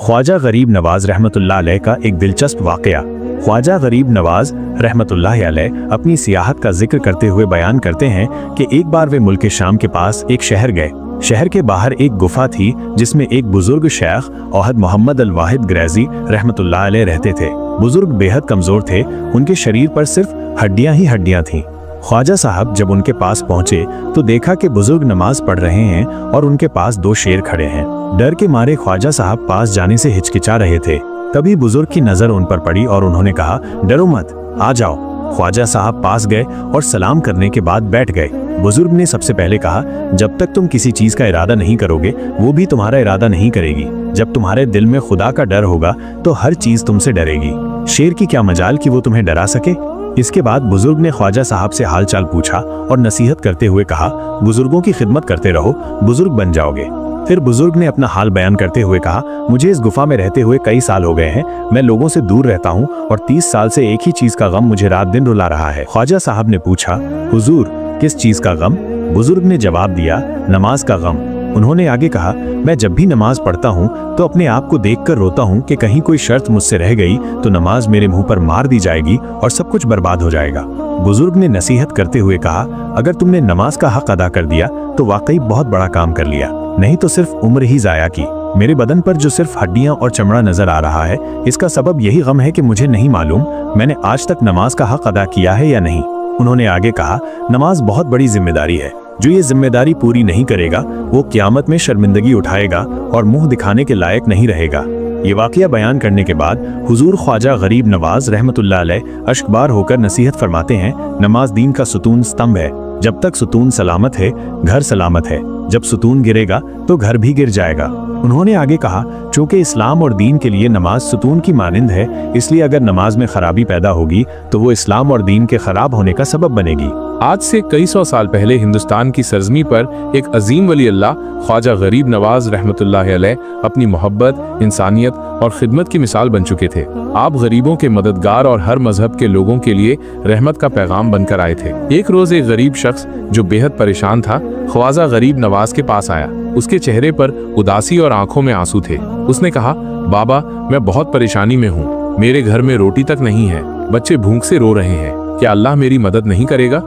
ख्वाजा गरीब नवाज रहमतुल्लाह अलैह का एक दिलचस्प वाकया। ख्वाजा गरीब नवाज रहमतुल्लाह अलैह अपनी सियाहत का जिक्र करते हुए बयान करते हैं कि एक बार वे मुल्क शाम के पास एक शहर गए। शहर के बाहर एक गुफा थी जिसमें एक बुजुर्ग शेख औहद मोहम्मद अल वाहिद ग्रैजी रहमतुल्लाह अलैह रहते थे। बुजुर्ग बेहद कमजोर थे, उनके शरीर पर सिर्फ हड्डियां ही हड्डियां थीं। ख्वाजा साहब जब उनके पास पहुंचे तो देखा कि बुजुर्ग नमाज पढ़ रहे हैं और उनके पास दो शेर खड़े हैं। डर के मारे ख्वाजा साहब पास जाने से हिचकिचा रहे थे। तभी बुजुर्ग की नजर उन पर पड़ी और उन्होंने कहा, डरो मत, आ जाओ। ख्वाजा साहब पास गए और सलाम करने के बाद बैठ गए। बुजुर्ग ने सबसे पहले कहा, जब तक तुम किसी चीज का इरादा नहीं करोगे वो भी तुम्हारा इरादा नहीं करेगी। जब तुम्हारे दिल में खुदा का डर होगा तो हर चीज तुमसे डरेगी। शेर की क्या मजाल कि वो तुम्हें डरा सके। इसके बाद बुजुर्ग ने ख्वाजा साहब से हालचाल पूछा और नसीहत करते हुए कहा, बुजुर्गों की खिदमत करते रहो, बुजुर्ग बन जाओगे। फिर बुजुर्ग ने अपना हाल बयान करते हुए कहा, मुझे इस गुफा में रहते हुए कई साल हो गए हैं। मैं लोगों से दूर रहता हूँ और 30 साल से एक ही चीज का गम मुझे रात दिन रुला रहा है। ख्वाजा साहब ने पूछा, हुजूर किस चीज का गम? बुजुर्ग ने जवाब दिया, नमाज का गम। उन्होंने आगे कहा, मैं जब भी नमाज पढ़ता हूँ तो अपने आप को देखकर रोता हूँ कि कहीं कोई शर्त मुझसे रह गई तो नमाज मेरे मुंह पर मार दी जाएगी और सब कुछ बर्बाद हो जाएगा। बुजुर्ग ने नसीहत करते हुए कहा, अगर तुमने नमाज का हक अदा कर दिया तो वाकई बहुत बड़ा काम कर लिया, नहीं तो सिर्फ उम्र ही जाया की। मेरे बदन पर जो सिर्फ हड्डियां और चमड़ा नजर आ रहा है, इसका सबब यही गम है कि मुझे नहीं मालूम मैंने आज तक नमाज का हक अदा किया है या नहीं। उन्होंने आगे कहा, नमाज बहुत बड़ी जिम्मेदारी है। जो ये जिम्मेदारी पूरी नहीं करेगा वो क़यामत में शर्मिंदगी उठाएगा और मुंह दिखाने के लायक नहीं रहेगा। ये वाकया बयान करने के बाद हुजूर ख्वाजा गरीब नवाज रहमतुल्लाह अलैह अश्कबार होकर नसीहत फरमाते हैं, नमाज दीन का सुतून स्तंभ है। जब तक सुतून सलामत है घर सलामत है, जब सुतून गिरेगा तो घर भी गिर जाएगा। उन्होंने आगे कहा, चूंकि इस्लाम और दीन के लिए नमाज सुतून की मानिंद है, इसलिए अगर नमाज में खराबी पैदा होगी तो वो इस्लाम और दीन के खराब होने का सबब बनेगी। आज से कई सौ साल पहले हिंदुस्तान की सरजमी पर एक अजीम वली अल्लाह ख्वाजा गरीब नवाज रहमतुल्लाह अलैह अपनी मोहब्बत, इंसानियत और खिदमत की मिसाल बन चुके थे। आप गरीबों के मददगार और हर मजहब के लोगों के लिए रहमत का पैगाम बनकर आए थे। एक रोज एक गरीब शख्स जो बेहद परेशान था ख्वाजा गरीब नवाज के पास आया। उसके चेहरे पर उदासी और आंखों में आंसू थे। उसने कहा, बाबा मैं बहुत परेशानी में हूँ, मेरे घर में रोटी तक नहीं है, बच्चे भूख से रो रहे हैं, क्या अल्लाह मेरी मदद नहीं करेगा?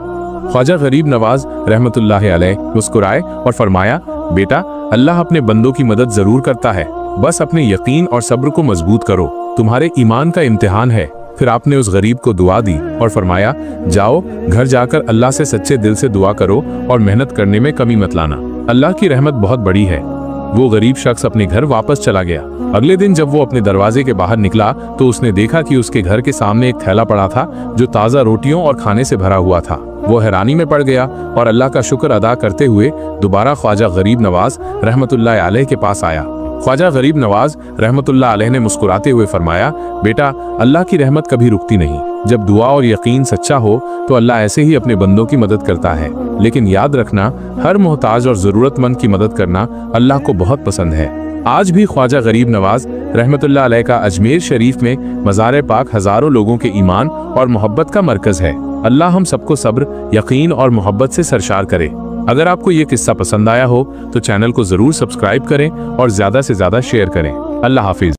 ख्वाजा गरीब नवाज रहमतुल्लाह अलैह मुस्कुराए और फरमाया, बेटा अल्लाह अपने बंदों की मदद जरूर करता है, बस अपने यकीन और सब्र को मजबूत करो, तुम्हारे ईमान का इम्तिहान है। फिर आपने उस गरीब को दुआ दी और फरमाया, जाओ घर जाकर अल्लाह से सच्चे दिल से दुआ करो और मेहनत करने में कमी मत लाना, अल्लाह की रहमत बहुत बड़ी है। वो गरीब शख्स अपने घर वापस चला गया। अगले दिन जब वो अपने दरवाजे के बाहर निकला तो उसने देखा कि उसके घर के सामने एक थैला पड़ा था जो ताज़ा रोटियों और खाने से भरा हुआ था। वो हैरानी में पड़ गया और अल्लाह का शुक्र अदा करते हुए दोबारा ख्वाजा गरीब नवाज रहमतुल्लाह अलैह के पास आया। ख्वाजा गरीब नवाज रहमतुल्लाह अलैह ने मुस्कुराते हुए फरमाया, बेटा अल्लाह की रहमत कभी रुकती नहीं। जब दुआ और यकीन सच्चा हो तो अल्लाह ऐसे ही अपने बंदों की मदद करता है। लेकिन याद रखना, हर मोहताज और ज़रूरतमंद की मदद करना अल्लाह को बहुत पसंद है। आज भी ख्वाजा गरीब नवाज रहमतुल्लाह अलैह का अजमेर शरीफ में मज़ार पाक हज़ारों लोगों के ईमान और मोहब्बत का मरकज़ है। अल्लाह हम सबको सब्र, यकीन और मोहब्बत से सरशार करे। अगर आपको ये किस्सा पसंद आया हो तो चैनल को ज़रूर सब्सक्राइब करें और ज़्यादा से ज़्यादा शेयर करें। अल्लाह हाफिज़।